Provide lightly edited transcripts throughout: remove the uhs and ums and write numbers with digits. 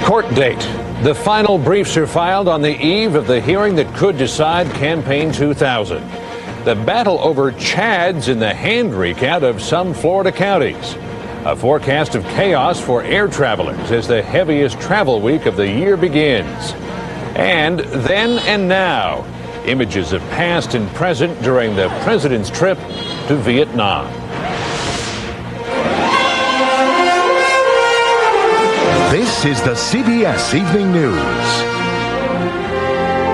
Court date. The final briefs are filed on the eve of the hearing that could decide Campaign 2000. The battle over chads in the hand recount of some Florida counties. A forecast of chaos for air travelers as the heaviest travel week of the year begins. And then and now, images of past and present during the president's trip to Vietnam. This is the CBS Evening News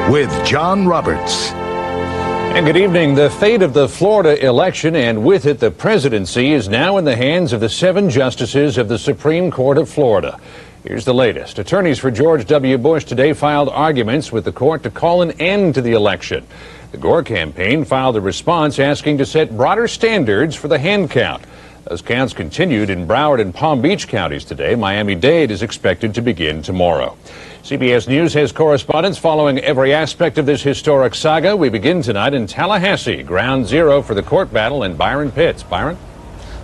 with John Roberts. And good evening. The fate of the Florida election and with it the presidency is now in the hands of the 7 justices of the Supreme Court of Florida. Here's the latest. Attorneys for George W. Bush today filed arguments with the court to call an end to the election. The Gore campaign filed a response asking to set broader standards for the hand count. Those counts continued in Broward and Palm Beach counties today. Miami-Dade is expected to begin tomorrow. CBS News has correspondents following every aspect of this historic saga. We begin tonight in Tallahassee, ground zero for the court battle in Byron Pitts. Byron?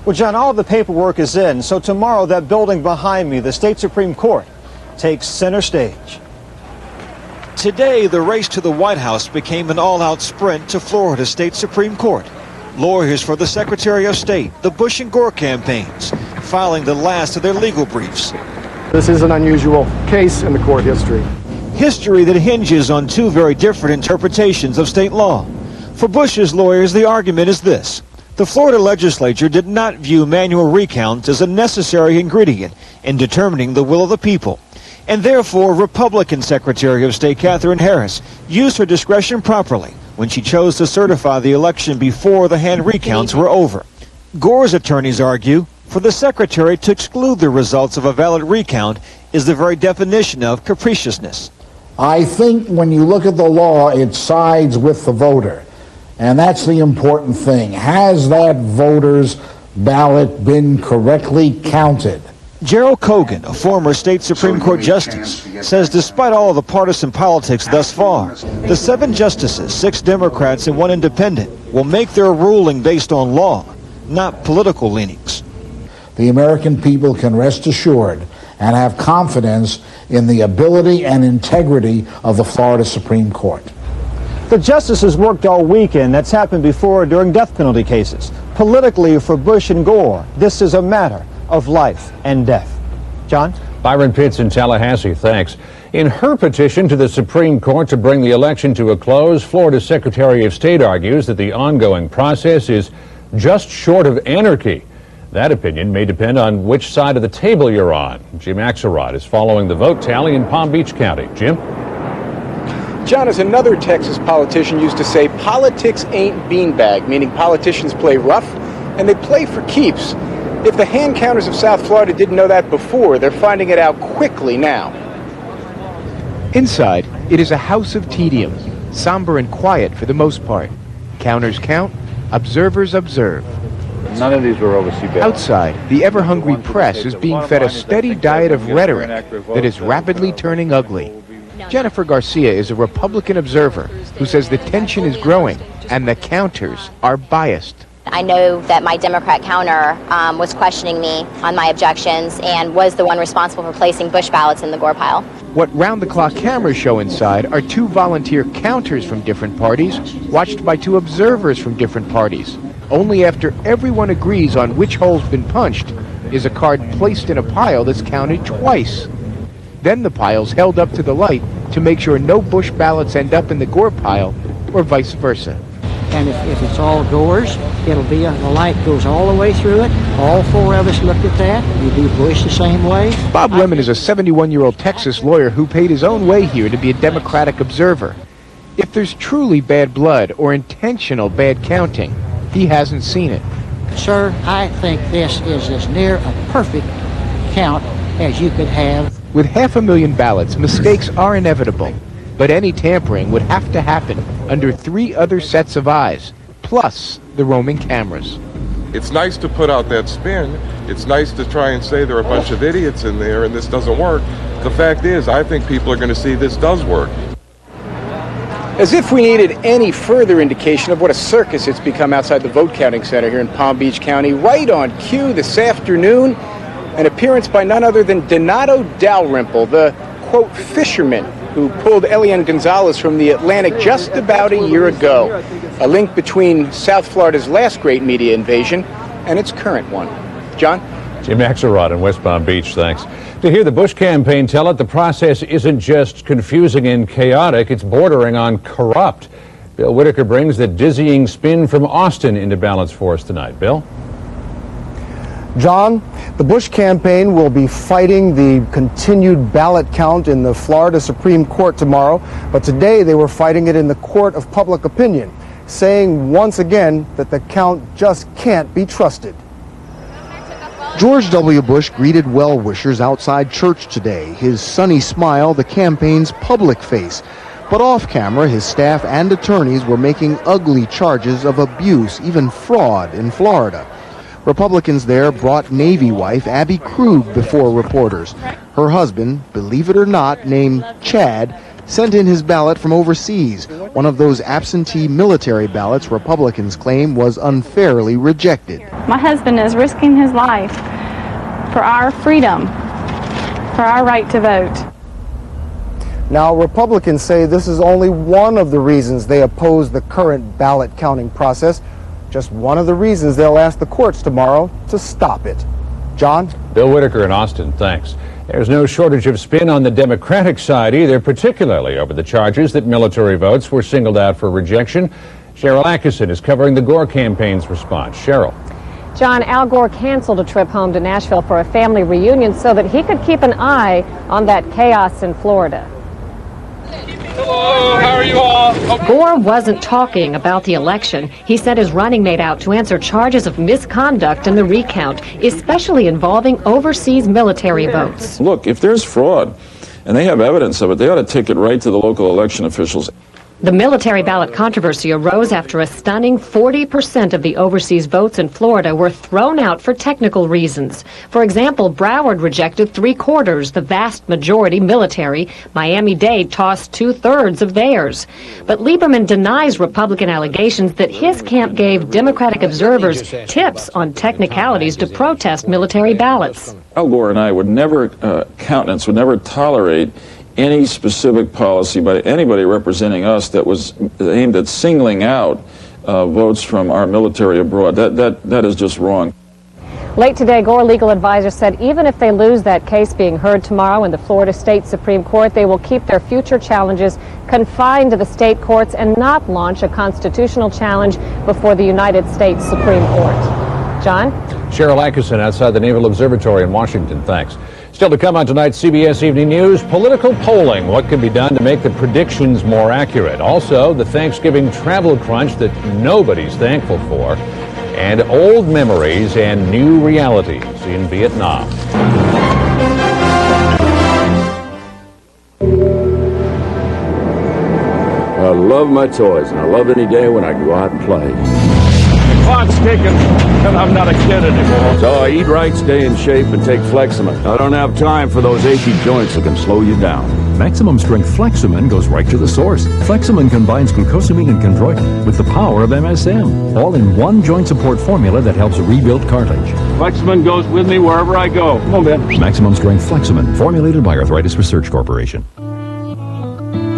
Well, John, all of the paperwork is in. So tomorrow, that building behind me, the state Supreme Court, takes center stage. Today, the race to the White House became an all-out sprint to Florida State Supreme Court. Lawyers for the Secretary of State, the Bush and Gore campaigns, filing the last of their legal briefs. This is an unusual case in the court history. History that hinges on 2 very different interpretations of state law. For Bush's lawyers, the argument is this. The Florida legislature did not view manual recounts as a necessary ingredient in determining the will of the people. And therefore, Republican Secretary of State Katherine Harris used her discretion properly when she chose to certify the election before the hand recounts were over. Gore's attorneys argue for the secretary to exclude the results of a valid recount is the very definition of capriciousness. I think when you look at the law, it sides with the voter. And that's the important thing. Has that voter's ballot been correctly counted? Gerald Cogan, a former state Supreme Court justice, says despite all of the partisan politics thus far, the 7 justices, 6 Democrats and 1 independent, will make their ruling based on law, not political leanings. The American people can rest assured and have confidence in the ability and integrity of the Florida Supreme Court. The justices worked all weekend. That's happened before during death penalty cases. Politically, for Bush and Gore, this is a matter of life and death. John? Byron Pitts in Tallahassee, thanks. In her petition to the Supreme Court to bring the election to a close, Florida's Secretary of State argues that the ongoing process is just short of anarchy. That opinion may depend on which side of the table you're on. Jim Axelrod is following the vote tally in Palm Beach County. Jim? John, as another Texas politician used to say, politics ain't beanbag, meaning politicians play rough and they play for keeps. If the hand counters of South Florida didn't know that before, they're finding it out quickly now. Inside, it is a house of tedium, somber and quiet for the most part. Counters count, observers observe. None of these were overseas ballots. Outside, the ever-hungry press is being fed a steady diet of rhetoric that is rapidly turning ugly. Jennifer Garcia is a Republican observer who says the tension is growing and the counters are biased. I know that my Democrat counter was questioning me on my objections and was the one responsible for placing Bush ballots in the Gore pile. What round-the-clock cameras show inside are 2 volunteer counters from different parties, watched by 2 observers from different parties. Only after everyone agrees on which hole's been punched is a card placed in a pile that's counted twice. Then the pile's held up to the light to make sure no Bush ballots end up in the Gore pile, or vice versa. And if it's all Gore's, it'll be the light goes all the way through it. All 4 of us looked at that. We do Bush the same way. Bob Lemon is a 71-year-old Texas lawyer who paid his own way here to be a Democratic observer. If there's truly bad blood or intentional bad counting, he hasn't seen it. Sir, I think this is as near a perfect count as you could have. With 500,000 ballots, mistakes are inevitable. But any tampering would have to happen under 3 other sets of eyes, plus the roaming cameras. It's nice to put out that spin. It's nice to try and say there are a bunch of idiots in there and this doesn't work. The fact is, I think people are going to see this does work. As if we needed any further indication of what a circus it's become outside the vote counting center here in Palm Beach County, right on cue this afternoon, An appearance by none other than Donato Dalrymple, the, quote, fisherman who pulled Elian Gonzalez from the Atlantic just about a year ago. A link between South Florida's last great media invasion and its current one. John? Jim Axelrod in West Palm Beach, thanks. To hear the Bush campaign tell it, the process isn't just confusing and chaotic, it's bordering on corrupt. Bill Whitaker brings the dizzying spin from Austin into balance for us tonight. Bill? John, the Bush campaign will be fighting the continued ballot count in the Florida Supreme Court tomorrow, but today they were fighting it in the court of public opinion, saying once again that the count just can't be trusted. George W. Bush greeted well-wishers outside church today, his sunny smile the campaign's public face. But off-camera, his staff and attorneys were making ugly charges of abuse, even fraud, in Florida. Republicans there brought Navy wife Abby Krug before reporters. Her husband, believe it or not, named Chad, sent in his ballot from overseas, one of those absentee military ballots Republicans claim was unfairly rejected. My husband is risking his life for our freedom, for our right to vote. Now, Republicans say this is only one of the reasons they oppose the current ballot counting process. Just one of the reasons they'll ask the courts tomorrow to stop it. John? Bill Whitaker in Austin, thanks. There's no shortage of spin on the Democratic side either, particularly over the charges that military votes were singled out for rejection. Cheryl Atkinson is covering the Gore campaign's response. Cheryl. John, Al Gore canceled a trip home to Nashville for a family reunion so that he could keep an eye on that chaos in Florida. Hello, how are you all? Gore wasn't talking about the election. He sent his running mate out to answer charges of misconduct in the recount, especially involving overseas military votes. Look, if there's fraud and they have evidence of it, they ought to take it right to the local election officials. The military ballot controversy arose after a stunning 40% of the overseas votes in Florida were thrown out for technical reasons. For example, Broward rejected 3/4, the vast majority military. Miami-Dade tossed 2/3 of theirs. But Lieberman denies Republican allegations that his camp gave Democratic observers tips on technicalities to protest military ballots. Al Gore and I would never countenance, would never tolerate any specific policy by anybody representing us that was aimed at singling out votes from our military abroad. That is just wrong. Late today, Gore legal advisor said even if they lose that case being heard tomorrow in the Florida State Supreme Court, they will keep their future challenges confined to the state courts and not launch a constitutional challenge before the United States Supreme Court. John? Cheryl Atkinson outside the Naval Observatory in Washington, thanks. Still to come on tonight's CBS Evening News, political polling. What can be done to make the predictions more accurate? Also, the Thanksgiving travel crunch that nobody's thankful for. And old memories and new realities in Vietnam. I love my toys, and I love any day when I can go out and play. The clock's ticking, and I'm not a kid anymore. So I eat right, stay in shape, and take Fleximin. I don't have time for those achy joints that can slow you down. Maximum Strength Fleximin goes right to the source. Fleximin combines glucosamine and chondroitin with the power of MSM, all in one joint support formula that helps rebuild cartilage. Fleximin goes with me wherever I go. Come on, Ben. Maximum Strength Fleximin, formulated by Arthritis Research Corporation.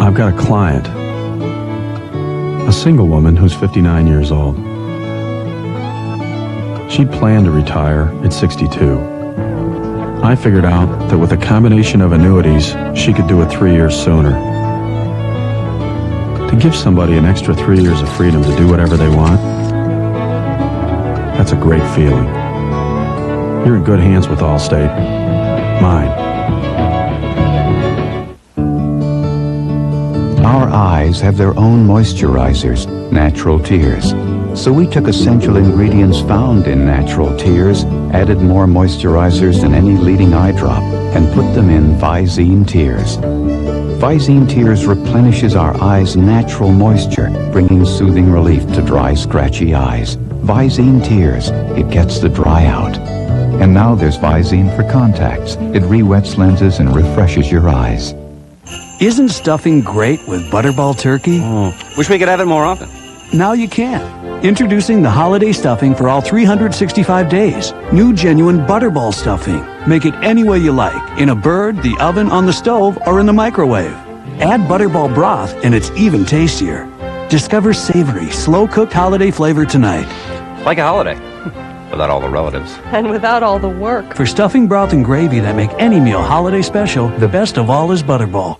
I've got a client, a single woman who's 59 years old. She planned to retire at 62. I figured out that with a combination of annuities, she could do it 3 years sooner. To give somebody an extra 3 years of freedom to do whatever they want, that's a great feeling. You're in good hands with Allstate. Mine. Our eyes have their own moisturizers, Natural Tears. So we took essential ingredients found in Natural Tears, added more moisturizers than any leading eye drop, and put them in Visine Tears. Visine Tears replenishes our eyes' natural moisture, bringing soothing relief to dry, scratchy eyes. Visine Tears, it gets the dry out. And now there's Visine for contacts. It re-wets lenses and refreshes your eyes. Isn't stuffing great with Butterball turkey? Wish we could have it more often. Now you can. Introducing the holiday stuffing for all 365 days. New genuine Butterball stuffing. Make it any way you like, in a bird, the oven, on the stove, or in the microwave. Add Butterball broth and it's even tastier. Discover savory, slow-cooked holiday flavor tonight. Like a holiday, without all the relatives. And without all the work. For stuffing, broth, and gravy that make any meal holiday special, the best of all is Butterball.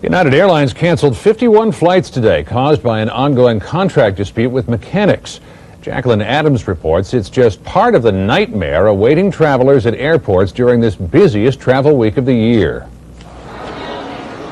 United Airlines canceled 51 flights today, caused by an ongoing contract dispute with mechanics. Jacqueline Adams reports it's just part of the nightmare awaiting travelers at airports during this busiest travel week of the year.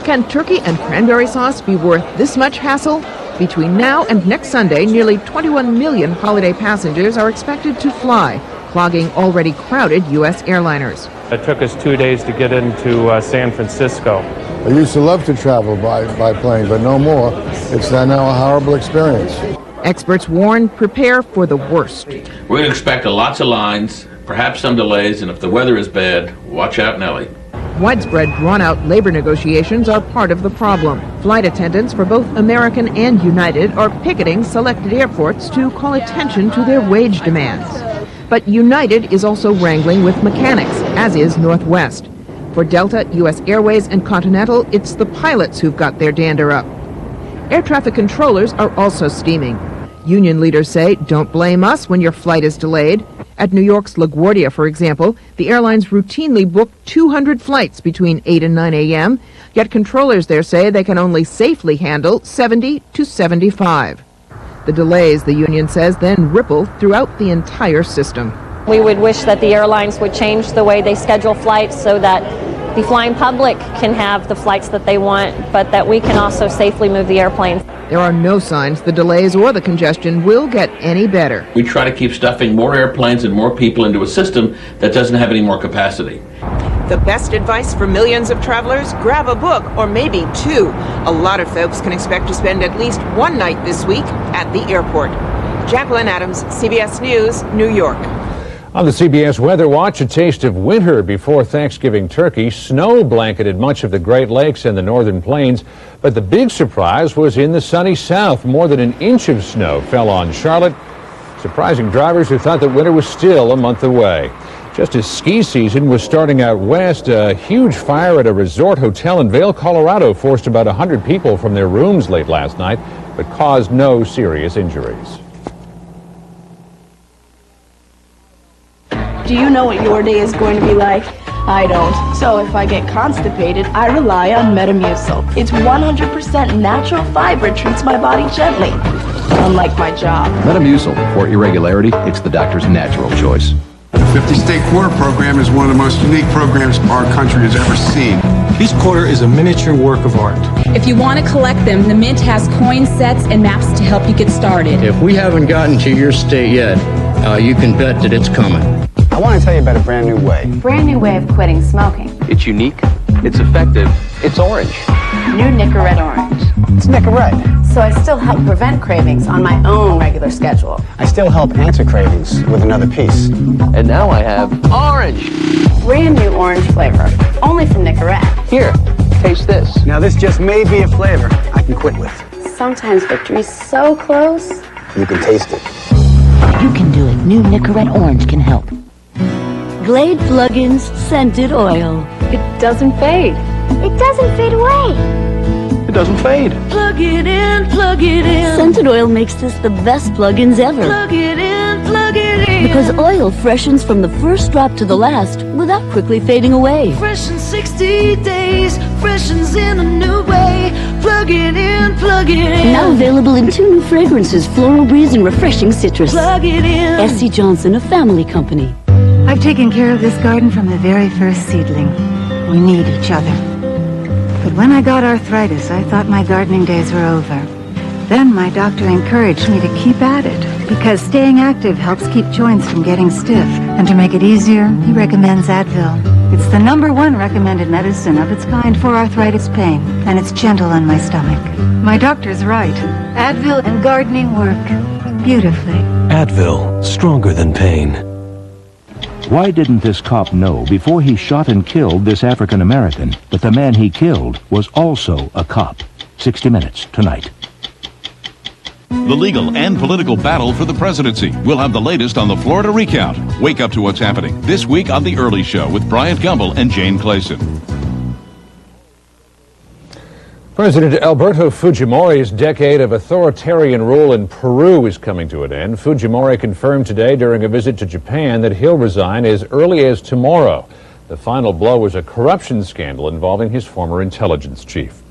Can turkey and cranberry sauce be worth this much hassle? Between now and next Sunday, nearly 21 million holiday passengers are expected to fly, clogging already crowded U.S. airliners. It took us 2 days to get into San Francisco. I used to love to travel by plane, but no more. It's now a horrible experience. Experts warn, prepare for the worst. We're going to expect lots of lines, perhaps some delays, and if the weather is bad, watch out, Nellie. Widespread, drawn-out labor negotiations are part of the problem. Flight attendants for both American and United are picketing selected airports to call attention to their wage demands. But United is also wrangling with mechanics, as is Northwest. For Delta, U.S. Airways, and Continental, it's the pilots who've got their dander up. Air traffic controllers are also steaming. Union leaders say, don't blame us when your flight is delayed. At New York's LaGuardia, for example, the airlines routinely book 200 flights between 8 and 9 a.m., yet controllers there say they can only safely handle 70 to 75. The delays, the union says, then ripple throughout the entire system. We would wish that the airlines would change the way they schedule flights so that the flying public can have the flights that they want, but that we can also safely move the airplanes. There are no signs the delays or the congestion will get any better. We try to keep stuffing more airplanes and more people into a system that doesn't have any more capacity. The best advice for millions of travelers? Grab a book, or maybe two. A lot of folks can expect to spend at least one night this week at the airport. Jacqueline Adams, CBS News, New York. On the CBS Weather Watch, a taste of winter before Thanksgiving turkey. Snow blanketed much of the Great Lakes and the northern plains, but the big surprise was in the sunny south. More than an inch of snow fell on Charlotte, surprising drivers who thought that winter was still a month away. Just as ski season was starting out west, a huge fire at a resort hotel in Vail, Colorado forced about 100 people from their rooms late last night, but caused no serious injuries. Do you know what your day is going to be like? I don't. So if I get constipated, I rely on Metamucil. Its 100% natural fiber treats my body gently, unlike my job. Metamucil. For irregularity, it's the doctor's natural choice. The 50-state quarter program is one of the most unique programs our country has ever seen. Each quarter is a miniature work of art. If you want to collect them, the Mint has coin sets and maps to help you get started. If we haven't gotten to your state yet, you can bet that it's coming. I want to tell you about a brand new way. Brand new way of quitting smoking. It's unique, it's effective, it's orange. New Nicorette Orange. It's Nicorette. So I still help prevent cravings on my own regular schedule. I still help answer cravings with another piece. And now I have orange. Brand new orange flavor, only from Nicorette. Here, taste this. Now this just may be a flavor I can quit with. Sometimes victory's so close. You can taste it. You can do it. New Nicorette Orange can help. Glade Plug-ins Scented Oil. It doesn't fade. It doesn't fade away. It doesn't fade. Plug it in, plug it in. Scented oil makes this the best plug-ins ever. Plug it in, plug it in. Because oil freshens from the first drop to the last without quickly fading away. Fresh in 60 days, freshens in a new way. Plug it in, plug it in. Now available in 2 new fragrances, Floral Breeze and Refreshing Citrus. Plug it in. S.C. Johnson, a family company. I've taken care of this garden from the very first seedling. We need each other. But when I got arthritis, I thought my gardening days were over. Then my doctor encouraged me to keep at it, because staying active helps keep joints from getting stiff. And to make it easier, he recommends Advil. It's the #1 recommended medicine of its kind for arthritis pain, and it's gentle on my stomach. My doctor's right. Advil and gardening work beautifully. Advil, stronger than pain. Why didn't this cop know before he shot and killed this African American that the man he killed was also a cop? 60 Minutes tonight. The legal and political battle for the presidency. We'll have the latest on the Florida recount. Wake up to what's happening this week on The Early Show with Bryant Gumbel and Jane Clayson. President Alberto Fujimori's decade of authoritarian rule in Peru is coming to an end. Fujimori confirmed today during a visit to Japan that he'll resign as early as tomorrow. The final blow was a corruption scandal involving his former intelligence chief.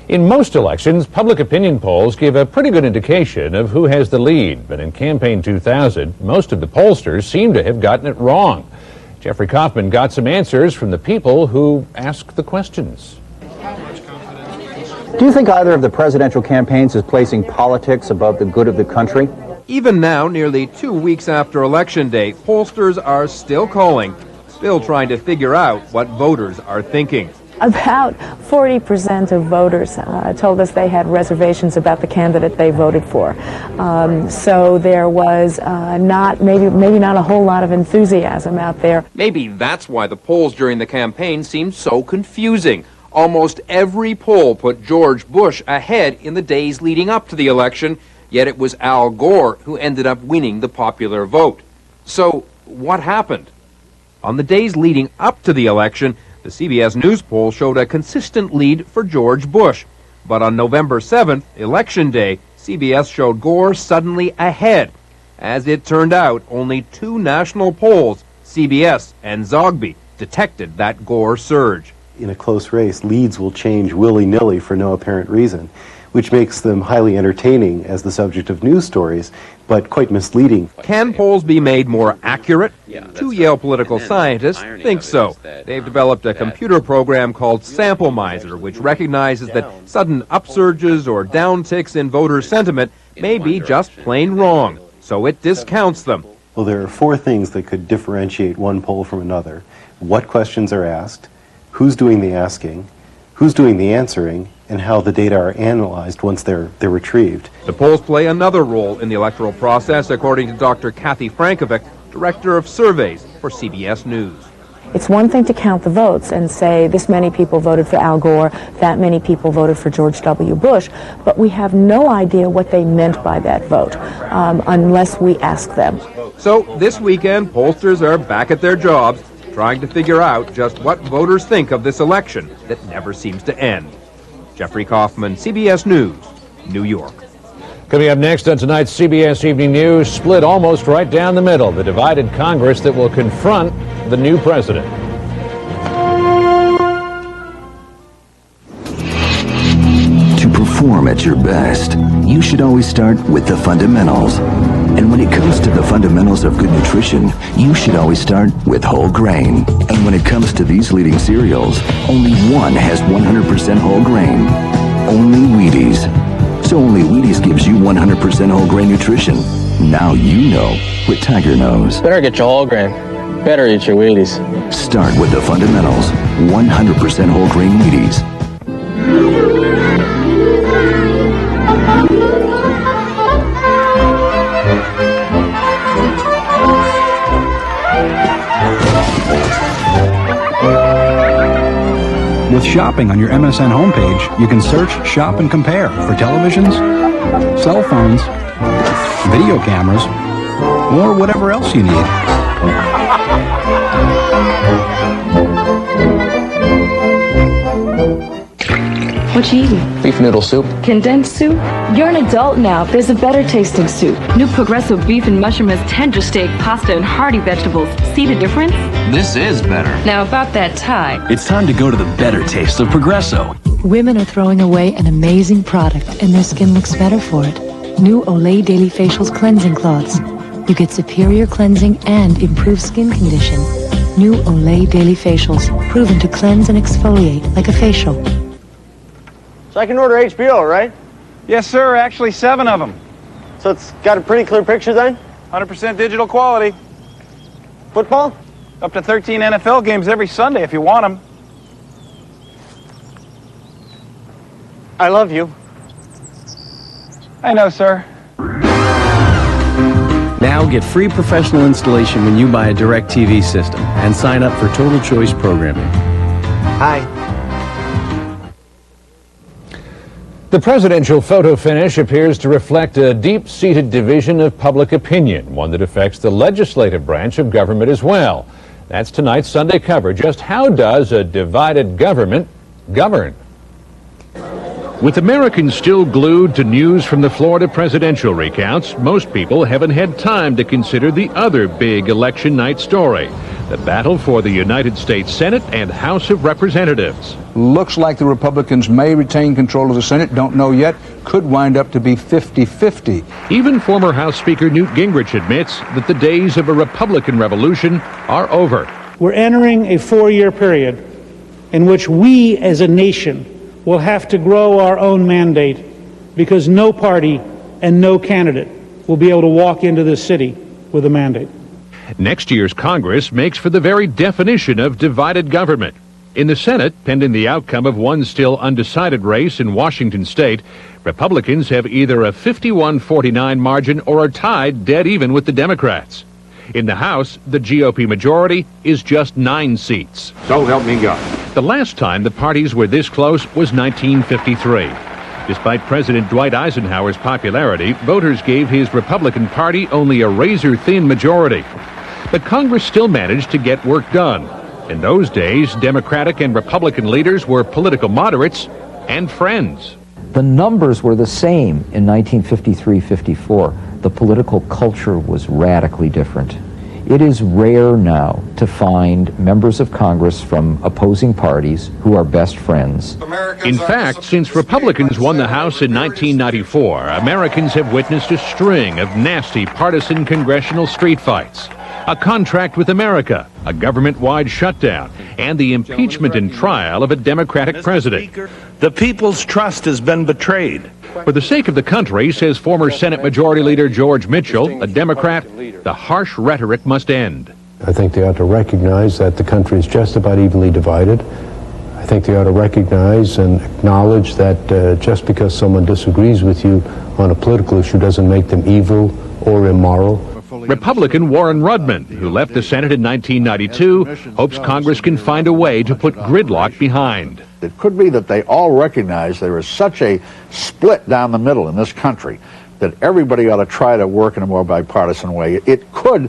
In most elections, public opinion polls give a pretty good indication of who has the lead. But in campaign 2000, most of the pollsters seem to have gotten it wrong. Jeffrey Kaufman got some answers from the people who asked the questions. Do you think either of the presidential campaigns is placing politics above the good of the country? Even now, nearly 2 weeks after Election Day, pollsters are still calling, still trying to figure out what voters are thinking. About 40% of voters told us they had reservations about the candidate they voted for. So there was maybe not a whole lot of enthusiasm out there. Maybe that's why the polls during the campaign seemed so confusing. Almost every poll put George Bush ahead in the days leading up to the election, yet it was Al Gore who ended up winning the popular vote. So what happened? On the days leading up to the election, the CBS News poll showed a consistent lead for George Bush. But on November 7th, Election Day, CBS showed Gore suddenly ahead. As it turned out, only 2 national polls, CBS and Zogby, detected that Gore surge. In a close race, leads will change willy-nilly for no apparent reason, which makes them highly entertaining as the subject of news stories, but quite misleading. Can polls be made more accurate? 2 Yale political scientists think so. They've developed a computer program called Sample Miser, which recognizes that sudden upsurges or downticks in voter sentiment may be just plain wrong, so it discounts them. Well, there are 4 things that could differentiate one poll from another. What questions are asked, who's doing the asking, who's doing the answering, and how the data are analyzed once they're retrieved. The polls play another role in the electoral process, according to Dr. Kathy Frankovic, Director of Surveys for CBS News. It's one thing to count the votes and say this many people voted for Al Gore, that many people voted for George W. Bush, but we have no idea what they meant by that vote unless we ask them. So this weekend, pollsters are back at their jobs, trying to figure out just what voters think of this election that never seems to end. Jeffrey Kaufman, CBS News, New York. Coming up next on tonight's CBS Evening News, split almost right down the middle, the divided Congress that will confront the new president. To perform at your best, you should always start with the fundamentals. And when it comes to the fundamentals of good nutrition, you should always start with whole grain. And when it comes to these leading cereals, only one has 100% whole grain. Only Wheaties. So only Wheaties gives you 100% whole grain nutrition. Now you know what Tiger knows. Better get your whole grain. Better eat your Wheaties. Start with the fundamentals. 100% whole grain Wheaties. With shopping on your MSN homepage, you can search, shop, and compare for televisions, cell phones, video cameras, or whatever else you need. What you eating? Beef noodle soup. Condensed soup? You're an adult now. There's a better tasting soup. New Progresso beef and mushroom has tender steak, pasta, and hearty vegetables. See the difference? This is better. Now about that tie. It's time to go to the better taste of Progresso. Women are throwing away an amazing product, and their skin looks better for it. New Olay Daily Facials Cleansing Cloths. You get superior cleansing and improved skin condition. New Olay Daily Facials, proven to cleanse and exfoliate like a facial. So I can order HBO, right? Yes, sir. Actually, 7 of them. So it's got a pretty clear picture then? 100% digital quality. Football? Up to 13 NFL games every Sunday if you want them. I love you. I know, sir. Now get free professional installation when you buy a DirecTV system and sign up for Total Choice programming. Hi. The presidential photo finish appears to reflect a deep-seated division of public opinion, one that affects the legislative branch of government as well. That's tonight's Sunday cover. Just how does a divided government govern? With Americans still glued to news from the Florida presidential recounts, most people haven't had time to consider the other big election night story, the battle for the United States Senate and House of Representatives. Looks like the Republicans may retain control of the Senate. Don't know yet. Could wind up to be 50-50. Even former House Speaker Newt Gingrich admits that the days of a Republican revolution are over. We're entering a 4-year period in which we as a nation will have to grow our own mandate, because no party and no candidate will be able to walk into this city with a mandate. Next year's Congress makes for the very definition of divided government. In the Senate, pending the outcome of one still undecided race in Washington state, Republicans have either a 51-49 margin or are tied dead even with the Democrats. In the House, the GOP majority is just 9 seats. So help me God. The last time the parties were this close was 1953. Despite President Dwight Eisenhower's popularity, voters gave his Republican Party only a razor-thin majority. But Congress still managed to get work done. In those days, Democratic and Republican leaders were political moderates and friends. The numbers were the same in 1953-54. The political culture was radically different. It is rare now to find members of Congress from opposing parties who are best friends. In fact, since Republicans won the House in 1994, Americans have witnessed a string of nasty partisan congressional street fights. A contract with America, a government-wide shutdown, and the impeachment and trial of a Democratic president. The people's trust has been betrayed. For the sake of the country, says former Senate Majority Leader George Mitchell, a Democrat, the harsh rhetoric must end. I think they ought to recognize that the country is just about evenly divided. I think they ought to recognize and acknowledge that just because someone disagrees with you on a political issue doesn't make them evil or immoral. Republican Warren Rudman, who left the Senate in 1992, hopes Congress can find a way to put gridlock behind. It could be that they all recognize there is such a split down the middle in this country that everybody ought to try to work in a more bipartisan way. It could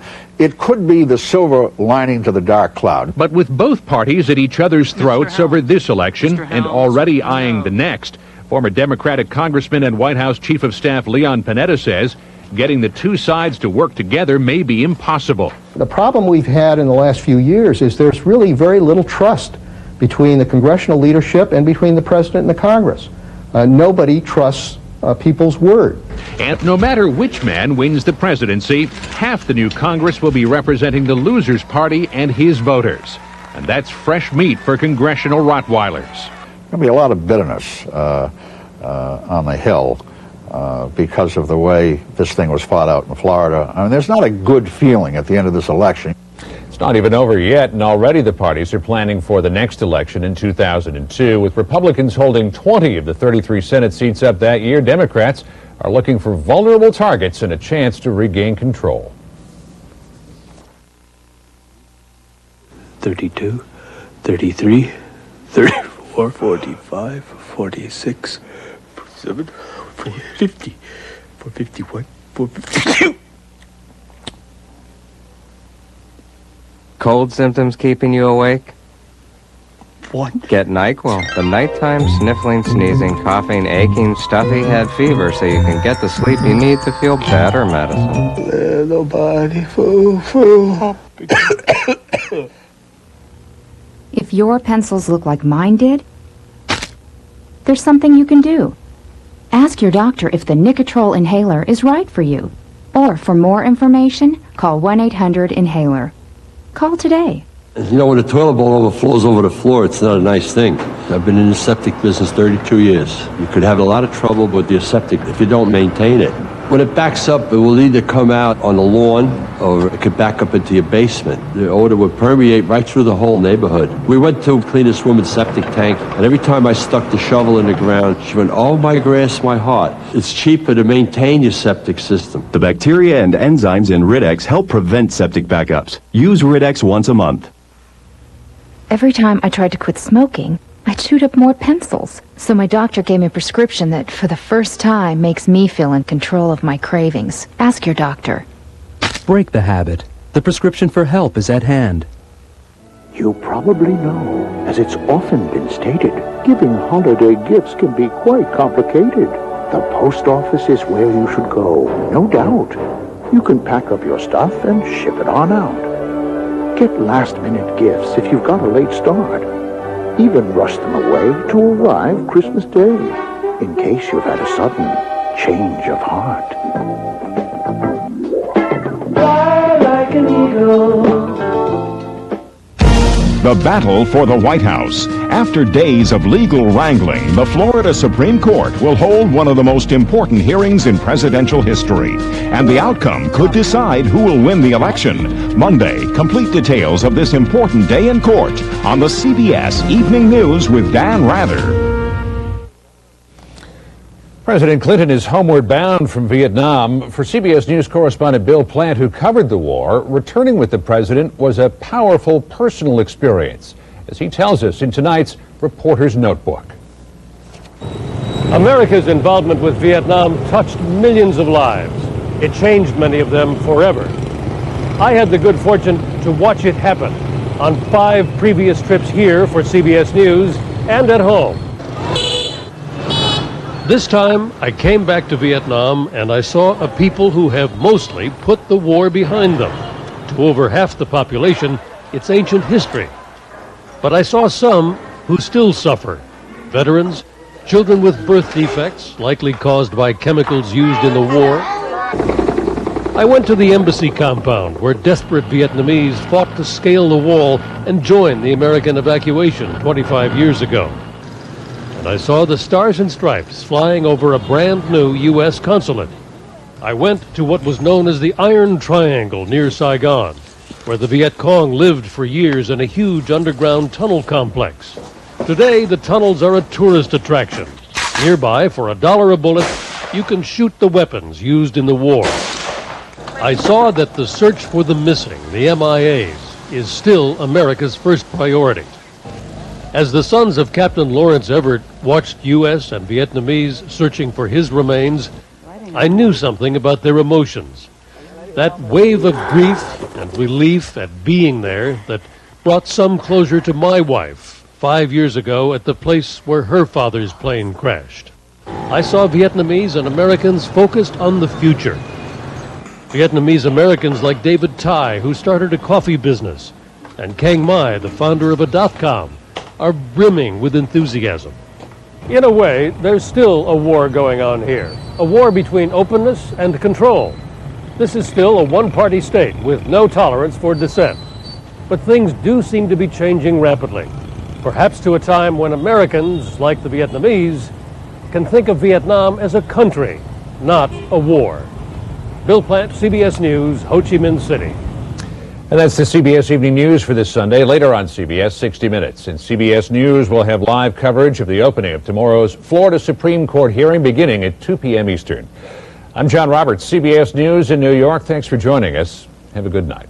be the silver lining to the dark cloud. But with both parties at each other's throats over this election and already eyeing the next, former Democratic Congressman and White House Chief of Staff Leon Panetta says getting the two sides to work together may be impossible. The problem we've had in the last few years is there's really very little trust between the congressional leadership and between the president and the Congress. Nobody trusts people's word. And no matter which man wins the presidency, half the new Congress will be representing the loser's party and his voters. And that's fresh meat for congressional Rottweilers. There's going to be a lot of bitterness on the Hill because of the way this thing was fought out in Florida. I mean, there's not a good feeling at the end of this election. It's not even over yet, and already the parties are planning for the next election in 2002. With Republicans holding 20 of the 33 Senate seats up that year, Democrats are looking for vulnerable targets and a chance to regain control. 32, 33, 34, 45, 46, 47, 50, 451, 452. Cold symptoms keeping you awake? What? Get NyQuil. The nighttime sniffling, sneezing, coughing, aching, stuffy head fever so you can get the sleep you need to feel better medicine. Little body, foo. If your pencils look like mine did, there's something you can do. Ask your doctor if the Nicotrol inhaler is right for you. Or for more information, call 1-800-INHALER. Call today. You know, when a toilet bowl overflows over the floor, it's not a nice thing. I've been in the septic business 32 years. You could have a lot of trouble with your septic if you don't maintain it. When it backs up, it will either come out on the lawn or it could back up into your basement. The odor would permeate right through the whole neighborhood. We went to clean this woman's septic tank, and every time I stuck the shovel in the ground, she went, "Oh, my grass, my heart." It's cheaper to maintain your septic system. The bacteria and enzymes in Rid-X help prevent septic backups. Use Rid-X once a month. Every time I tried to quit smoking, I chewed up more pencils. So my doctor gave me a prescription that, for the first time, makes me feel in control of my cravings. Ask your doctor. Break the habit. The prescription for help is at hand. You probably know, as it's often been stated, giving holiday gifts can be quite complicated. The post office is where you should go, no doubt. You can pack up your stuff and ship it on out. Get last-minute gifts if you've got a late start. Even rush them away to arrive Christmas Day, in case you've had a sudden change of heart. Fly like an eagle. The battle for the White House. After days of legal wrangling, the Florida Supreme Court will hold one of the most important hearings in presidential history. And the outcome could decide who will win the election. Monday, complete details of this important day in court on the CBS Evening News with Dan Rather. President Clinton is homeward bound from Vietnam. For CBS News correspondent Bill Plant, who covered the war, returning with the president was a powerful personal experience, as he tells us in tonight's Reporter's Notebook. America's involvement with Vietnam touched millions of lives. It changed many of them forever. I had the good fortune to watch it happen on 5 previous trips here for CBS News and at home. This time, I came back to Vietnam and I saw a people who have mostly put the war behind them. To over half the population, it's ancient history. But I saw some who still suffer. Veterans, children with birth defects, likely caused by chemicals used in the war. I went to the embassy compound where desperate Vietnamese fought to scale the wall and join the American evacuation 25 years ago. And I saw the Stars and Stripes flying over a brand new U.S. consulate. I went to what was known as the Iron Triangle near Saigon, where the Viet Cong lived for years in a huge underground tunnel complex. Today, the tunnels are a tourist attraction. Nearby, for $1 a bullet, you can shoot the weapons used in the war. I saw that the search for the missing, the MIAs, is still America's first priority. As the sons of Captain Lawrence Everett watched U.S. and Vietnamese searching for his remains, I knew something about their emotions. That wave of grief and relief at being there that brought some closure to my wife 5 years ago at the place where her father's plane crashed. I saw Vietnamese and Americans focused on the future. Vietnamese Americans like David Tai, who started a coffee business, and Kang Mai, the founder of a .com, are brimming with enthusiasm. In a way, there's still a war going on here, a war between openness and control. This is still a one-party state with no tolerance for dissent. But things do seem to be changing rapidly, perhaps to a time when Americans, like the Vietnamese, can think of Vietnam as a country, not a war. Bill Plant, CBS News, Ho Chi Minh City. And that's the CBS Evening News for this Sunday. Later on CBS 60 Minutes. In CBS News, we'll have live coverage of the opening of tomorrow's Florida Supreme Court hearing beginning at 2 p.m. Eastern. I'm John Roberts, CBS News in New York. Thanks for joining us. Have a good night.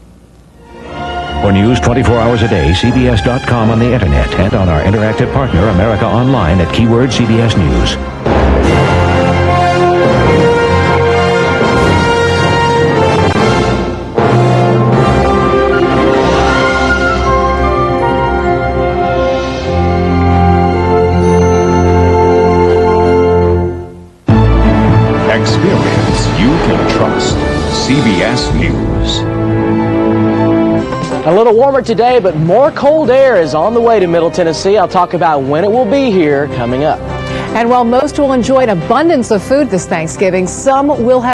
For news 24 hours a day, CBS.com on the Internet and on our interactive partner, America Online, at keyword CBS News. Experience you can trust. CBS News. A little warmer today, but more cold air is on the way to Middle Tennessee. I'll talk about when it will be here coming up. And while most will enjoy an abundance of food this Thanksgiving, some will have